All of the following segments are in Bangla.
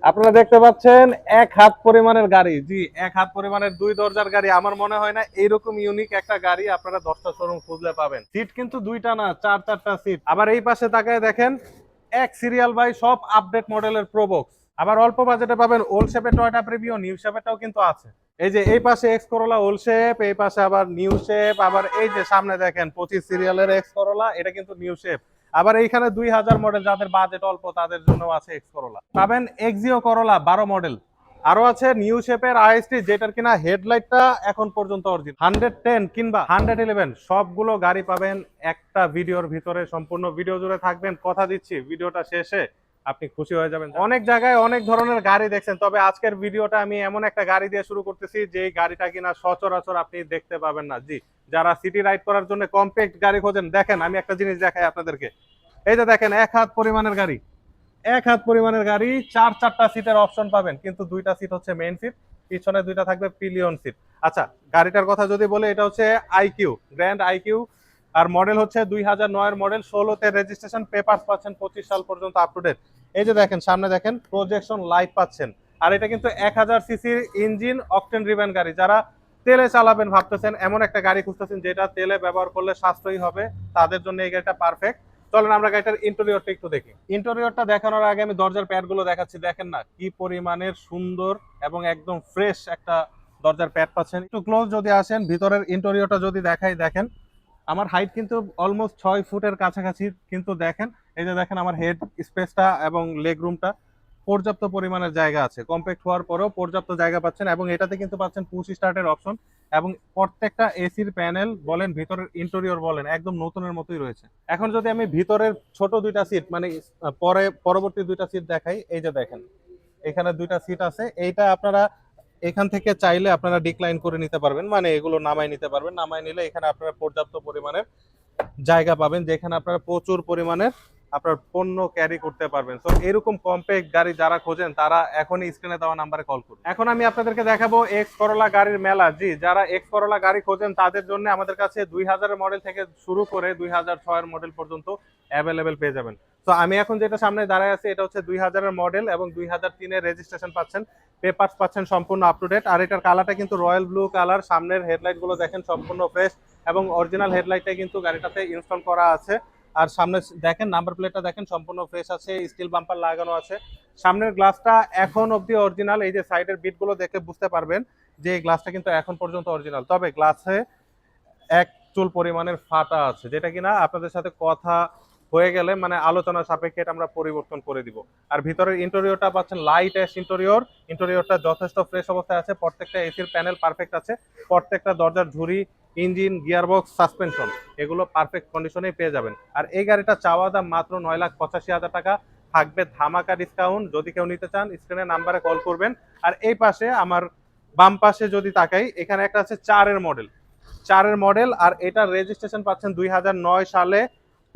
আপনারা দেখতে পাচ্ছেন এক হাত পরিমাণের গাড়ি, জি এক হাত পরিমাণের দুই দরজার গাড়ি। আমার মনে হয় না এইরকম ইউনিক একটা গাড়ি আপনারা 10টা শোরুম খুঁজলে পাবেন। সিট কিন্তু দুইটা না, চার চারটা সিট। আবার এই পাশে তাকায় দেখেন এক সিরিয়াল বাই সব আপডেট মডেলের প্রোবক্স। আবার অল্প বাজেটে পাবেন ওল্ড শেপের টয়োটা প্রিভিও, নিউ শেপেরটাও কিন্তু আছে। এই যে এই পাশে এক্স করোলা ওল্ড শেপ, এই পাশে আবার নিউ শেপ, আবার এই যে সামনে দেখেন 25 সিরিয়ালের এক্স করোলা, এটা কিন্তু নিউ শেপ। আবার এইখানে 2000 মডেল, যাদের বাজেট অল্প তাদের জন্য আছে এক্স করোলা। পাবেন এক্সিও করোলা 12 মডেল। আরো আছে নিউ শেপের আইএসটি, যেটার কিনা হেডলাইটটা এখন পর্যন্ত অরিজিনাল। 110 কিংবা 111 সবগুলো গাড়ি পাবেন একটা ভিডিওর ভিতরে। সম্পূর্ণ ভিডিও জুড়ে থাকবেন, কথা দিচ্ছি ভিডিওটা শেষে আপনি খুশি হয়ে যাবেন। অনেক জায়গায় অনেক ধরনের গাড়ি দেখছেন, তবে আজকের ভিডিওটা আমি এমন একটা গাড়ি দিয়ে শুরু করতেছি যে গাড়িটা কিনা সচরাচর আপনি দেখতে পাবেন না। জি, যারা সিটি রাইড করার জন্য কম্প্যাক্ট গাড়ি খোঁজেন, দেখেন আমি একটা জিনিস দেখাই আপনাদেরকে। এই যে দেখেন এক হাত পরিমাণের গাড়ি, এক হাত পরিমাণের গাড়ি, চার চারটা সিটের অপশন পাবেন, কিন্তু দুইটা সিট হচ্ছে মেইন সিট, পিছনে দুইটা থাকবে পিলিয়ন সিট। আচ্ছা, গাড়িটার কথা যদি বলে, এটা হচ্ছে আইকিউ, গ্র্যান্ড আইকিউ। আর মডেল হচ্ছে 2009 মডেল, 16তে রেজিস্ট্রেশন, পেপারস পাচ্ছেন 25 সাল পর্যন্ত আপ টু ডেট। এই যে দেখেন সামনে দেখেন প্রজেকশন লাইট পাচ্ছেন। আর এটা কিন্তু 1000 সিসির ইঞ্জিন, অকটেন ড্রিভেন গাড়ি। যারা তেলে চালাবেন ভাবতেছেন, এমন একটা গাড়ি খুঁজতেছেন যেটা তেলে ব্যবহার করলে সাশ্রয়ী হবে, তাদের জন্য এই গাড়িটা পারফেক্ট। চলেন আমরা গাড়িটার ইন্টেরিয়রটা একটু দেখি। ইন্টেরিয়রটা দেখানোর আগে আমি দরজার প্যাড গুলো দেখাচ্ছি। দেখেন না কি পরিমাণের সুন্দর এবং একদম ফ্রেশ একটা দরজার প্যাড পাচ্ছেন। একটু ক্লোজ যদি আসেন, ভিতরের ইন্টেরিয়রটা যদি দেখাই, দেখেন আমার হাইট কিন্তু অলমোস্ট 6 ফুটের কাছাকাছি, কিন্তু দেখেন এই যে দেখেন আমার হেড স্পেসটা এবং লেগ রুমটা পর্যাপ্ত পরিমাণের জায়গা আছে। কম্প্যাক্ট হওয়ার পরেও পর্যাপ্ত জায়গা পাচ্ছেন, এবং এটাতে কিন্তু পাচ্ছেন পুশ স্টার্টের অপশন। এবং প্রত্যেকটা এসির প্যানেল বলেন, ভিতরের ইন্টেরিয়র বলেন, একদম নতুনের মতোই রয়েছে। এখন যদি আমি ভিতরের ছোট দুইটা সিট মানে পরবর্তী দুইটা সিট দেখাই, এই যে দেখেন এখানে দুইটা সিট আছে। এইটা আপনারা এখান থেকে চাইলে আপনারা ডিক্লাইন করে নিতে পারবেন, মানে এগুলো নামাই নিতে পারবেন। নামাই নিলে এখানে আপনারা পর্যাপ্ত পরিমাণের জায়গা পাবেন, যেখানে আপনারা প্রচুর পরিমাণের আপনার পণ্য ক্যারি করতে পারবেন। তো এরকম কম্প্যাক্ট গাড়ি যারা খোঁজেন, তারা এখনই স্ক্রিনে দেওয়া নাম্বারে কল করুন। এখন আমি আপনাদেরকে দেখাবো এক্স করোলা গাড়ির মেলা। জি, যারা এক্স করোলা গাড়ি খোঁজেন তাদের জন্য আমাদের কাছে 2000 মডেল থেকে শুরু করে 2006 মডেল পর্যন্ত অ্যাভেলেবেল পেয়ে যাবেন। তো আমি এখন যেটা সামনে দাঁড়ায় আছি, এটা হচ্ছে 2000 মডেল এবং 2003 রেজিস্ট্রেশন পাচ্ছেন, পেপারস পাচ্ছেন সম্পূর্ণ আপ টু ডেট। আর এটার কালারটা কিন্তু রয়্যাল ব্লু কালার। সামনের হেডলাইট গুলো দেখেন সম্পূর্ণ ফ্রেশ, এবং অরিজিনাল হেডলাইটটা কিন্তু গাড়িটাতে ইনস্টল করা আছে। আর সামনে দেখেন নাম্বার প্লেটটা দেখেন সম্পূর্ণ ফ্রেশ আছে, স্টিল বাম্পার লাগানো আছে। সামনের গ্লাসটা এখন অবধি অরিজিনাল। এই যে সাইডের বিটগুলো দেখে বুঝতে পারবেন যে এই গ্লাসটা কিন্তু এখন পর্যন্ত অরিজিনাল, তবে গ্লাসে এক চুল পরিমাণের ফাটা আছে, যেটা কিনা আপনাদের সাথে কথা হয়ে গেলে মানে আলোচনা সাপেক্ষে এটা আমরা পরিবর্তন করে দিব। আর ভিতরের ইন্টেরিয়রটা পাচ্ছেন লাইট অ্যাশ ইন্টেরিয়র। ইন্টেরিয়রটা যথেষ্ট ফ্রেশ অবস্থায় আছে, প্রত্যেকটা এসির প্যানেল পারফেক্ট আছে, প্রত্যেকটা দরজার ঝুড়ি, ইঞ্জিন, গিয়ারবক্স, সাসপেনশন এগুলো পারফেক্ট কন্ডিশনেই পেয়ে যাবেন। আর এই গাড়িটা চাওয়া দাম মাত্র 9,85,000 টাকা, থাকবে ধামাকা ডিসকাউন্ট। যদি কেউ নিতে চান স্ক্রিনের নাম্বারে কল করবেন। আর এই পাশে আমার বাম পাশে যদি তাকাই, এখানে একটা আছে 4-এর মডেল, 4-এর মডেল। আর এটার রেজিস্ট্রেশন পাচ্ছেন 2009 সালে,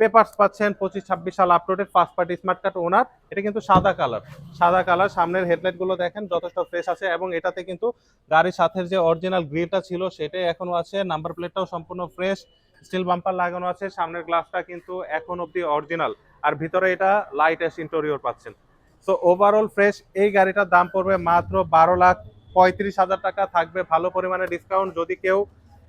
পেপারস পাচ্ছেন 25-26 সাল uploaded, first party smart card owner. এটা কিন্তু সাদা কালার, সাদা কালার। সামনের হেডলাইট গুলো দেখেন যথেষ্ট ফ্রেশ আছে, এবং এটাতে কিন্তু গাড়ির সাথে যে অরিজিনাল গ্রিলটা ছিল সেটাই এখনো আছে। নাম্বার প্লেটটাও সম্পূর্ণ ফ্রেশ, স্টিল বাম্পার লাগানো আছে। সামনের গ্লাসটা কিন্তু এখন অব্দি অরিজিনাল। আর ভিতরে এটা লাইট অ্যাশ ইন্টেরিয়র পাচ্ছেন। So overall fresh. এই গাড়িটার দাম পড়বে মাত্র 12,35,000 টাকা, থাকবে ভালো পরিমাণে ডিসকাউন্ট। যদি কেউ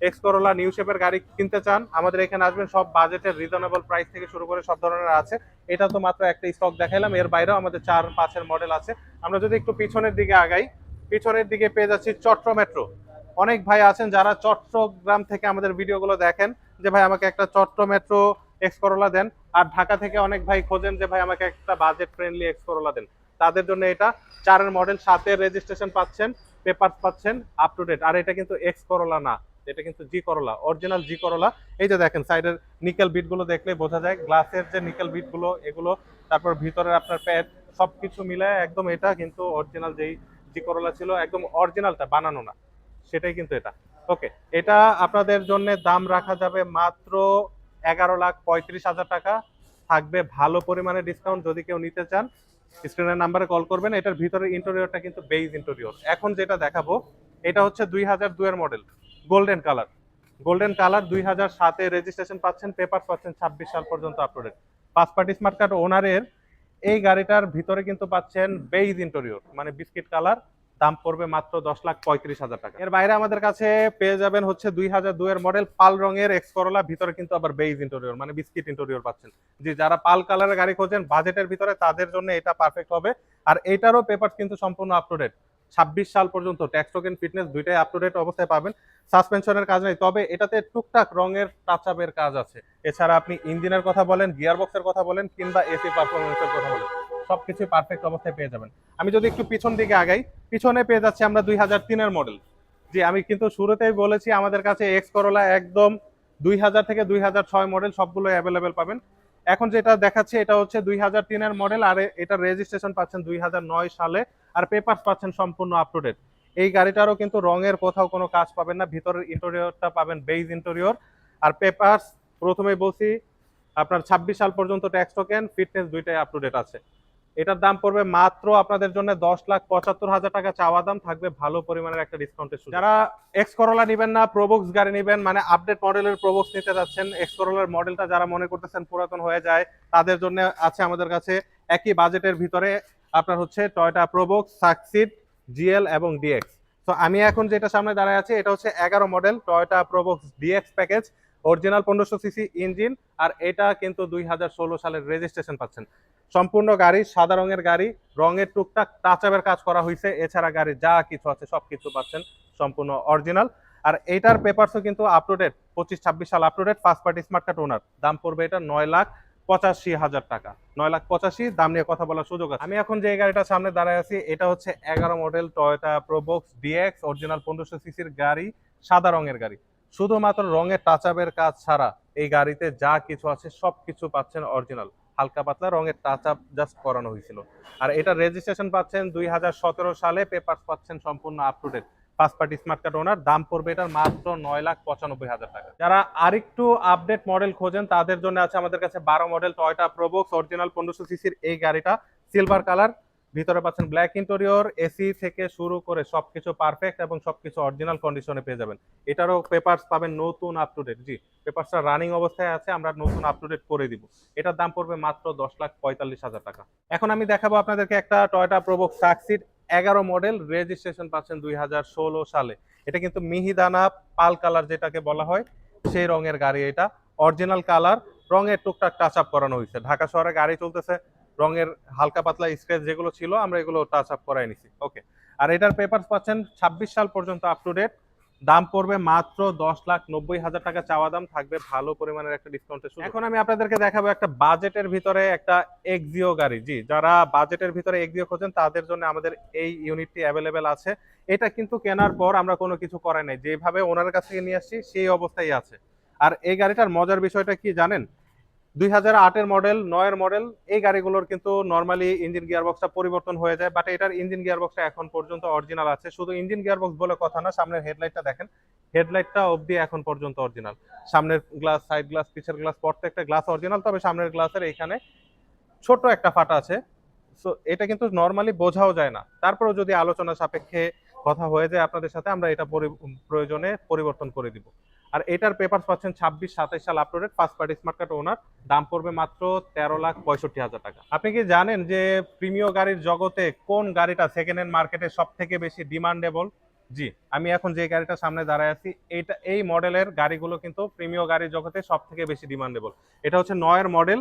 এক্স করোলা নিউ শেপের গাড়ি কিনতে চান, আমাদের এখানে আসবেন। সব বাজেটের রিজনেবল প্রাইস থেকে শুরু করে সব ধরনের আছে। এটা তো মাত্র একটা স্টক দেখাইলাম, এর বাইরেও আমাদের 4-5-এর মডেল আছে। আমরা যদি একটু পিছনের দিকে আগাই, পিছনের দিকে পেয়ে যাচ্ছি চট্ট মেট্রো। অনেক ভাই আছেন যারা চট্টগ্রাম থেকে আমাদের ভিডিওগুলো দেখেন, যে ভাই আমাকে একটা চট্ট মেট্রো এক্স করোলা দেন। আর ঢাকা থেকে অনেক ভাই খোঁজেন যে ভাই আমাকে একটা বাজেট ফ্রেন্ডলি এক্স করোলা দেন। তাদের জন্য এটা 4-এর মডেল, 7-এর রেজিস্ট্রেশন পাচ্ছেন, পেপার পাচ্ছেন আপ টু ডেট। আর এটা কিন্তু এক্স করোলা না, এটা কিন্তু জি করোলা, অরিজিনাল জি করোলা। এই যে দেখেন সাইডের নিকেল বিট গুলো দেখলে বোঝা যায়, গ্লাসের যে নিকেল বিট গুলো এগুলো, তারপর ভিতরের আপনার প্যাড সবকিছু মিলায় একদম এটা কিন্তু অরিজিনাল যেই জি করোলা ছিল, একদম অরিজিনালটা, বানানো না, সেটাই কিন্তু এটা। ওকে, এটা আপনাদের জন্য দাম রাখা যাবে মাত্র 11,35,000 টাকা, থাকবে ভালো পরিমাণে ডিসকাউন্ট। যদি কেউ নিতে চান স্ক্রিনের নাম্বারে কল করবেন। এটার ভিতরে ইন্টেরিয়রটা কিন্তু বেজ ইন্টেরিয়র। এখন যেটা দেখাবো, এটা হচ্ছে 2002-এর model, golden colour. Golden colour, 2007-এ রেজিস্ট্রেশন পাচ্ছেন, পেপার পাচ্ছেন 26 সাল পর্যন্ত uploaded, first party smart card ওনারের। এই গাড়িটার ভিতরে কিন্তু পাচ্ছেন বেইজ ইন্টেরিয়র, মানে বিস্কিট কালার, দাম পড়বে মাত্র 10,35,000 টাকা। এর বাইরে আমাদের কাছে পেয়ে যাবেন হচ্ছে 2002 এর মডেল পাল রঙের এক্স করোলা, ভিতরে কিন্তু আবার বেইজ ইন্টেরিয়র মানে বিস্কিট ইন্টেরিয়র পাচ্ছেন। জি, যারা পাল কালারের গাড়ি খোঁজেন বাজেটের ভিতরে তাদের জন্য এটা পারফেক্ট হবে। আর এটারও পেপার কিন্তু সম্পূর্ণ আপ টু ডেট, 26 সাল পর্যন্ত ট্যাক্স টোকেন ফিটনেস দুইটাই আপ টু ডেট অবস্থায় পাবেন। সাসপেনশনের কাজ নেই, তবে এটাতে টুকটাক রঙের টাচ আপের কাজ আছে। এছাড়া আপনি ইঞ্জিনের কথা বলেন, গিয়ার বক্সের কথা বলেন, কিংবা এসি পারফরমেন্সের কথা বলেন, সবকিছু পারফেক্ট অবস্থায় পেয়ে যাবেন। আমি যদি একটু পিছন দিকে আগাই, পিছনে পেয়ে যাচ্ছি আমরা 2003 এর মডেল। জি, আমি কিন্তু শুরুতেই বলেছি আমাদের কাছে এক্স করোলা একদম 2000 থেকে 2006 মডেল সবগুলো অ্যাভেলেবেল পাবেন। এখন যেটা দেখাচ্ছে এটা হচ্ছে 2003 এর মডেল, আর এটা রেজিস্ট্রেশন পাচ্ছেন 2009 সালে, আর পেপারস পাচ্ছেন সম্পূর্ণ আপ টু ডেট। এই গাড়িটারও কিন্তু রঙের কোথাও কোনো কাজ পাবেন না, ভিতরের ইন্টেরিয়রটা পাবেন বেইজ ইন্টেরিয়র। আর পেপারস প্রথমেই বলছি আপনার 26 সাল পর্যন্ত ট্যাক্স টোকেন ফিটনেস দুইটাই আপ টু ডেট আছে। এটার দাম পড়বে মাত্র আপনাদের জন্য 10,75,000 টাকা চাওয়া দাম, থাকবে ভালো পরিমাণের একটা ডিসকাউন্টের সুযোগ। যারা এক্স করোলা নিবেন না, প্রোবক্স গাড়ি নিবেন, মানে আপডেট মডেলের প্রোবক্স নিতে যাচ্ছেন, এক্স করোলার মডেলটা যারা মনে করতেছেন পুরাতন হয়ে যায়, তাদের জন্য আছে আমাদের কাছে একই বাজেটের ভিতরে আপনার হচ্ছে টয়োটা প্রোবক্স, সাকসিড, জিএল এবং ডিএক্স। তো আমি এখন যেটা সামনে দাঁড়ায় আছি এটা হচ্ছে 11 model Toyota Probox DX package, original 1500 CC engine, আর এটা কিন্তু 2016 সালের রেজিস্ট্রেশন পাচ্ছেন। সম্পূর্ণ গাড়ি সাদা রঙের গাড়ি, রঙের টুকটাক টাচ আপের কাজ করা হয়েছে, এছাড়া গাড়ি যা কিছু আছে সবকিছু পাচ্ছেন সম্পূর্ণ অরিজিনাল। আর এইটার পেপারসও কিন্তু আপ টু ডেট, 25-26 সাল up to date, first party smart card owner. দাম পড়বে এটা 9,85,000 টাকা। 9,85,000 দাম নিয়ে কথা বলার সুযোগ আছে। আমি এখন যে গাড়িটা সামনে দাঁড়ায় আছি এটা হচ্ছে 11 model Toyota Probox DX, original 1500 সিসির গাড়ি, সাদা রঙের গাড়ি। শুধুমাত্র রঙের টাচ আপের কাজ ছাড়া এই গাড়িতে যা কিছু আছে সবকিছু পাচ্ছেন অরিজিনাল, হালকা পাতলা রঙের টাচ আপ জাস্ট করানো হয়েছিল। আর এটা রেজিস্ট্রেশন পাচ্ছেন 2017 সালে, পেপারস পাচ্ছেন সম্পূর্ণ up to date, first party smart card owner. দাম পড়বে এটার মাত্র 9,95,000 টাকা। যারা আরেকটু আপডেট মডেল খোঁজেন তাদের জন্য আছে আমাদের কাছে 12 মডেল টয়োটা প্রোবক্স, অরিজিনাল 1500 সিসির এই গাড়িটা, সিলভার কালার, ভিতরে পাচ্ছেন ব্ল্যাক ইন্টেরিয়র, এসি থেকে শুরু করে সবকিছু পারফেক্ট এবং সবকিছু অরিজিনাল কন্ডিশনে পেয়ে যাবেন। এটারও পেপারস পাবেন নতুন আপ টু ডেট। জি, পেপারসটা রানিং অবস্থায় আছে, আমরা নতুন আপ টু ডেট করে দিব। এটার দাম পড়বে মাত্র 10,45,000 টাকা। এখন আমি দেখাবো আপনাদেরকে একটা Toyota Probox succeed 11 model, registration পাচ্ছেন 2016 সালে। এটা কিন্তু মিহিদানা পাল কালার যেটাকে বলা হয় সেই রঙের গাড়ি, এটা অরিজিনাল কালার, রঙের টুকটাক টাচ আপ করানো হয়েছে। ঢাকা শহরে গাড়ি চলতেছে, রঙের হালকা পাতলা স্ক্র্যাচ যেগুলো ছিল আমরা এগুলো টাচ আপ করাই নিছি। ওকে, আর এটার পেপারস পাচ্ছেন 26 সাল পর্যন্ত আপ টু ডেট। দাম পড়বে মাত্র 10,90,000 টাকা চাওয়া দাম, থাকবে ভালো পরিমাণের একটা ডিসকাউন্টের সুযোগ। এখন আমি আপনাদেরকে দেখাবো একটা বাজেটের ভিতরে একটা এক্সিও গাড়ি। জি, যারা বাজেটের ভিতরে এক্সিও খোঁজেন তাদের জন্য আমাদের এই ইউনিটটি অ্যাভেলেবেল আছে। এটা কিন্তু কেনার পর আমরা কোনো কিছু করাই নাই, যেভাবে ওনার কাছ থেকে নিয়ে আসছি সেই অবস্থায় আছে। আর এই গাড়িটার মজার বিষয়টা কি জানেন, 2008 মডেল, 9 মডেল, এই গাড়িগুলোর কিন্তু নর্মালি ইঞ্জিন গিয়ারবক্সটা পরিবর্তন হয়ে যায়, বাট এটার ইঞ্জিন গিয়ারবক্সটা এখন পর্যন্ত অরিজিনাল আছে। শুধু ইঞ্জিন গিয়ারবক্স বলে কথা না, সামনের হেডলাইটটা দেখেন, হেডলাইটটা অবধি এখন পর্যন্ত অরিজিনাল। সামনের গ্লাস, সাইড গ্লাস, পিছের গ্লাস, প্রত্যেকটা গ্লাস অরিজিনাল, তবে সামনের গ্লাসের এখানে ছোট একটা ফাটা আছে। সো এটা কিন্তু নর্মালি বোঝাও যায় না, তারপরেও যদি আলোচনা সাপেক্ষে কথা হয়ে যায় আপনাদের সাথে, আমরা এটা প্রয়োজনে পরিবর্তন করে দিব। আর এটার পেপারস পাচ্ছেন 26-27 সাল up to date, first party smart card owner. দাম পড়বে মাত্র 13,65,000 টাকা। আপনি কি জানেন যে প্রিমিয় গাড়ির জগতে কোন গাড়িটা সেকেন্ড হ্যান্ড মার্কেটে সব থেকে বেশি ডিমান্ডেবল? জি, আমি এখন যে গাড়িটা সামনে দাঁড়ায় আছি এই মডেলের গাড়িগুলো কিন্তু প্রিমিয় গাড়ির জগতে সব থেকে বেশি ডিমান্ডেবল। এটা হচ্ছে 9 মডেল,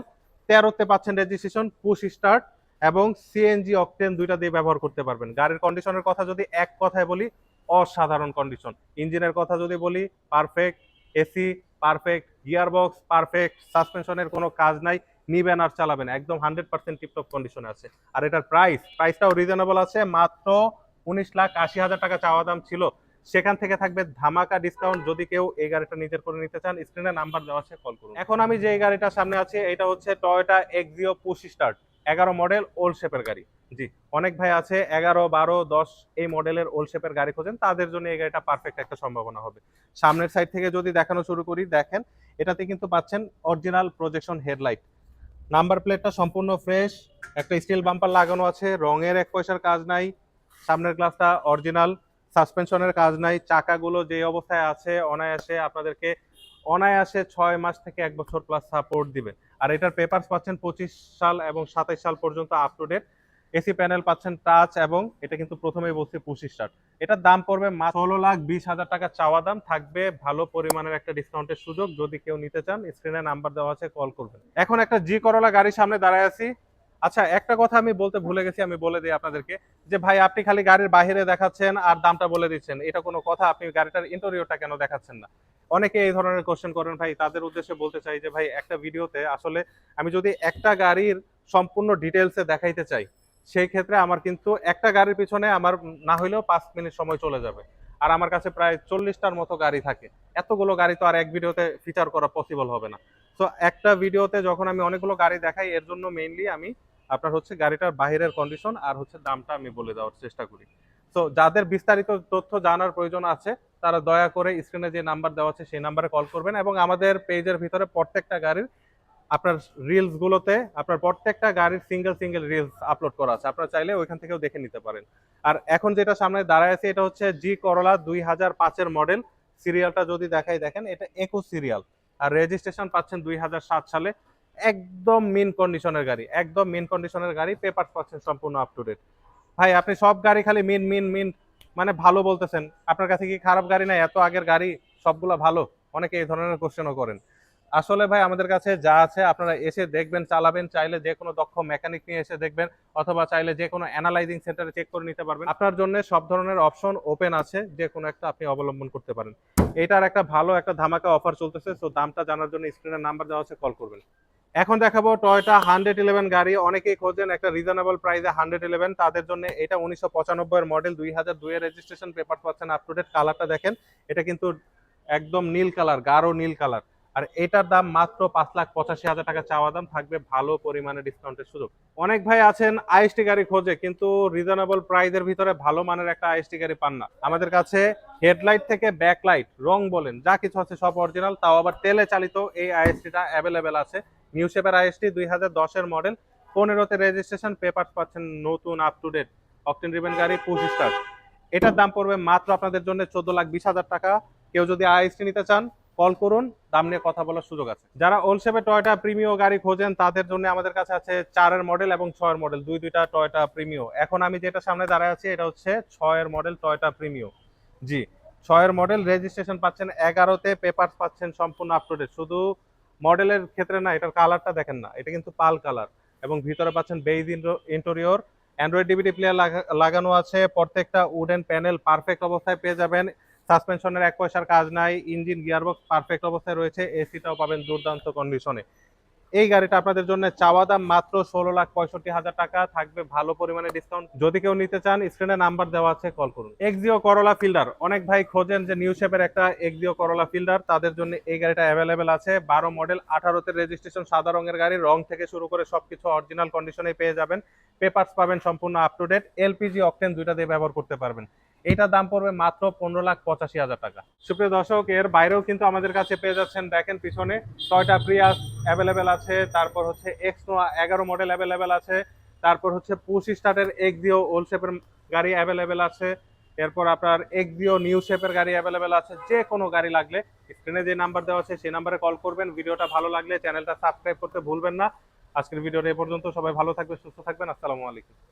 13তে পাচ্ছেন রেজিস্ট্রেশন, পুশ স্টার্ট এবং সিএনজি অকটেন দুইটা দিয়ে ব্যবহার করতে পারবেন। গাড়ির কন্ডিশনের কথা যদি এক কথায় বলি, অসাধারণ কন্ডিশন। ইঞ্জিনের কথা যদি বলি, perfect, AC perfect, gearbox perfect, সাসপেনশনের কোনো কাজ নাই, নিবেন আর চালাবেন, একদম 100% টিপটপ কন্ডিশনে আছে। আর এটার প্রাইসটাও রিজনেবল আছে, মাত্র 19,80,000 টাকা চাওয়া দাম ছিল, সেখান থেকে থাকবে ধামাকা ডিসকাউন্ট। যদি কেউ এই গাড়িটা নিজের করে নিতে চান, স্ক্রিনে নাম্বার দেওয়া আছে, কল করুন। এখন আমি যে গাড়িটার সামনে আছি এটা হচ্ছে Toyota Axio push start, 11 model, old শেপের গাড়ি। জি, অনেক ভাই আছে 11, 12, 10 এই মডেলের ওল্ড শেপের গাড়ি খোঁজেন, তাদের জন্য এই গাড়িটা পারফেক্ট একটা সম্ভাবনা হবে। সামনের সাইড থেকে যদি দেখানো শুরু করি, দেখেন এটাতে কিন্তু পাচ্ছেন অরিজিনাল প্রজেকশন হেডলাইট, নাম্বার প্লেটটা সম্পূর্ণ ফ্রেশ, একটা স্টিল বাম্পার লাগানো আছে, রঙের এক পয়সার কাজ নাই, সামনের গ্লাসটা অরিজিনাল, সাসপেনশনের কাজ নাই, চাকাগুলো যে অবস্থায় আছে অনায়াসে আপনাদেরকে অনায়াসে 6 মাস থেকে 1 বছর প্লাস সাপোর্ট দিবে। আর এটার পেপারস পাচ্ছেন 25 সাল এবং 27 সাল পর্যন্ত up to date. AC panel পাচ্ছেন টাচ, এবং এটা কিন্তু প্রথমেই বলছি পুশ স্টার্ট। এটার দাম পড়বে 16,20,000 টাকা চাওয়া দাম, থাকবে ভালো পরিমাণের একটা ডিসকাউন্টের সুযোগ। যদি কেউ নিতে চান স্ক্রিনে নাম্বার দেওয়া আছে, কল করবেন। এখন একটা জি করলা গাড়ির সামনে দাঁড়ায় আছি। আচ্ছা, একটা কথা আমি বলতে ভুলে গেছি, আমি বলে দিই আপনাদেরকে, যে ভাই আপনি খালি গাড়ির বাইরে দেখাচ্ছেন আর দামটা বলে দিচ্ছেন, এটা কোনো কথা? আপনি গাড়িটার ইন্টেরিয়রটা কেন দেখাচ্ছেন না? অনেকে এই ধরনের কোশ্চেন করেন ভাই, তাদের উদ্দেশ্যে বলতে চাই যে ভাই একটা ভিডিওতে আসলে আমি যদি একটা গাড়ির সম্পূর্ণ ডিটেলসে দেখাইতে চাই, সেই ক্ষেত্রে আমার কিন্তু একটা গাড়ির পিছনে আমার না হইলেও 5 মিনিট সময় চলে যাবে। আর আমার কাছে প্রায় 40টার মতো গাড়ি থাকে। এতগুলো গাড়ি তো আর এক ভিডিওতে ফিচার করা পসিবল হবে না। তো একটা ভিডিওতে যখন আমি অনেকগুলো গাড়ি দেখাই, এর জন্য মেইনলি আমি আপনার হচ্ছে গাড়িটার বাহিরের কন্ডিশন আর হচ্ছে দামটা আমি বলে দেওয়ার চেষ্টা করি। তো যাদের বিস্তারিত তথ্য জানার প্রয়োজন আছে, তারা দয়া করে স্ক্রিনে যে নাম্বার দেওয়া আছে সেই নাম্বারে কল করবেন, এবং আমাদের পেজের ভিতরে প্রত্যেকটা গাড়ির আপনার রিলস গুলোতে আপনার প্রত্যেকটা গাড়ির সিঙ্গেল সিঙ্গেল রিলস আপলোড করা আছে, আপনারা চাইলে ওইখান থেকেও দেখে নিতে পারেন। আর এখন যেটা সামনে দাঁড়ায় আছে, এটা হচ্ছে জি করলা 2005-এর মডেল। সিরিয়ালটা যদি দেখাই, দেখেন এটা 21 সিরিয়াল, আর রেজিস্ট্রেশন পাচ্ছেন 2007 সালে। একদম মিন কন্ডিশনের গাড়ি, একদম মিন কন্ডিশনের গাড়ি, পেপার পাচ্ছেন সম্পূর্ণ আপ টু ডেট। ভাই আপনি সব গাড়ি খালি মিন মিন মিন মানে ভালো বলতেছেন, আপনার কাছে কি খারাপ গাড়ি নাই? এত আগের গাড়ি সবগুলা ভালো? অনেকে এই ধরনের কোশ্চেনও করেন। আসলে ভাই আমাদের কাছে যা আছে আপনারা এসে দেখবেন, চালাবেন, চাইলে যে কোনো দক্ষ মেকানিক নিয়ে এসে দেখবেন, অথবা চাইলে যে কোনো অ্যানালাইজিং সেন্টারে চেক করে নিতে পারবেন। আপনার জন্য সব ধরনের অপশন ওপেন আছে, যে কোনো একটা আপনি অবলম্বন করতে পারেন। এটার একটা ভালো একটা ধামাকা অফার চলতেছে, তো দামটা জানার জন্য স্ক্রিনের নাম্বার দেওয়া আছে, কল করবেন। এখন দেখাবো টয়োটা 111 গাড়ি। অনেকেই খোঁজেন একটা রিজনেবল প্রাইসে 111, তাদের জন্য এটা 1995-এর মডেল, 2002-এর রেজিস্ট্রেশন, পেপার পাচ্ছেন আপ টু ডেট। কালারটা দেখেন, এটা কিন্তু একদম নীল কালার, গাঢ় নীল কালার। আর এটার দাম মাত্র 5,85,000 টাকা চাওয়া দাম, থাকবে ভালো পরিমাণে ডিসকাউন্টের সুযোগ। অনেক ভাই আছেন আইএসটি গাড়ি খোঁজে, কিন্তু রিজনেবল প্রাইসের ভিতরে ভালো মানের একটা আইএসটি গাড়ি পান না। আমাদের কাছে হেডলাইট থেকে ব্যাকলাইট, রং বলেন, যা কিছু আছে সব অরিজিনাল, তাও আবার তেলে চালিত এই আইএসটিটা অ্যাভেলেবেল আছে। নিউ শেপের আইএসটি 2010-এর মডেল, 15-তে রেজিস্ট্রেশন, পেপার পাচ্ছেন নতুন আপ টু ডেট, অকটেন রিবেন গাড়ি, পুশ স্টার্ট। এটার দাম পড়বে মাত্র আপনাদের জন্য 14,20,000 টাকা। কেউ যদি আইএসটি নিতে চান, কল করুন, দাম নিয়ে কথা বলার সুযোগ আছে। যারা ওল্ড শেপের টয়োটা প্রিমিও গাড়ি খোঁজেন, তাদের জন্য আমাদের কাছে আছে 4-এর মডেল এবং 6-এর মডেল, দুইটা টয়োটা প্রিমিও। এখন আমি যেটা সামনে দাঁড়ায় আছি, এটা হচ্ছে 6-এর মডেল টয়োটা প্রিমিও। জি, 6-এর মডেল, রেজিস্ট্রেশন পাচ্ছেন 11-তে, পেপার পাচ্ছেন সম্পূর্ণ আপ টু ডেট। শুধু মডেলের ক্ষেত্রে না, এটার কালারটা দেখেন না, এটা কিন্তু পাল কালার, এবং ভিতরে পাচ্ছেন beige interior. Android DVD player লাগানো আছে, প্রত্যেকটা উডেন প্যানেল পারফেক্ট অবস্থায় পেয়ে যাবেন। সাসপেনশনের এক পয়সার কাজ নাই, ইঞ্জিন গিয়ারবক্স পারফেক্ট অবস্থায় রয়েছে, এসিটাও পাবেন দুর্দান্ত কন্ডিশনে। এই গাড়িটা আপনাদের জন্য চাওয়া দাম মাত্র 16,65,000 টাকা, থাকবে ভালো পরিমাণে ডিসকাউন্ট। যদি কেউ নিতে চান, স্ক্রিনে নাম্বার দেওয়া আছে, কল করুন। এক্সিও করলা ফিল্ডার, অনেক ভাই খোঁজেন যে নিউ শেপের একটা এক্সিও করলা ফিল্ডার, তাদের জন্য এই গাড়িটা অ্যাভেলেবেল আছে। 12 মডেল, 18-তে রেজিস্ট্রেশন, সাদা রঙের গাড়ি, রং থেকে শুরু করে সবকিছু অরিজিনাল কন্ডিশনে পেয়ে যাবেন। পেপারস পাবেন সম্পূর্ণ up to date, LPG octane দুইটা দিয়ে ব্যবহার করতে পারবেন। এটার দাম পড়বে মাত্র 15,85,000 টাকা। সুপ্রিয় দর্শক, এর বাইরেও কিন্তু আমাদের কাছে পেয়ে যাচ্ছেন, দেখেন পিছনে টয়োটা প্রিয়াস অ্যাভেলেবেল আছে, তারপর হচ্ছে এক্সনোয়া 11 মডেল অ্যাভেলেবেল আছে, তারপর হচ্ছে পুশ স্টার্টের এক্সিও ওল্ড শেপের গাড়ি অ্যাভেলেবেল আছে, এরপর আপনার এক্সিও নিউ শেপের গাড়ি অ্যাভেলেবেল আছে। যে কোনো গাড়ি লাগলে স্ক্রিনে যে নাম্বার দেওয়া আছে সেই নাম্বারে কল করবেন। ভিডিওটা ভালো লাগলে চ্যানেলটা সাবস্ক্রাইব করতে ভুলবেন না। আজকের ভিডিওটা এ পর্যন্ত, সবাই ভালো থাকবেন, সুস্থ থাকবেন, আসসালামু আলাইকুম।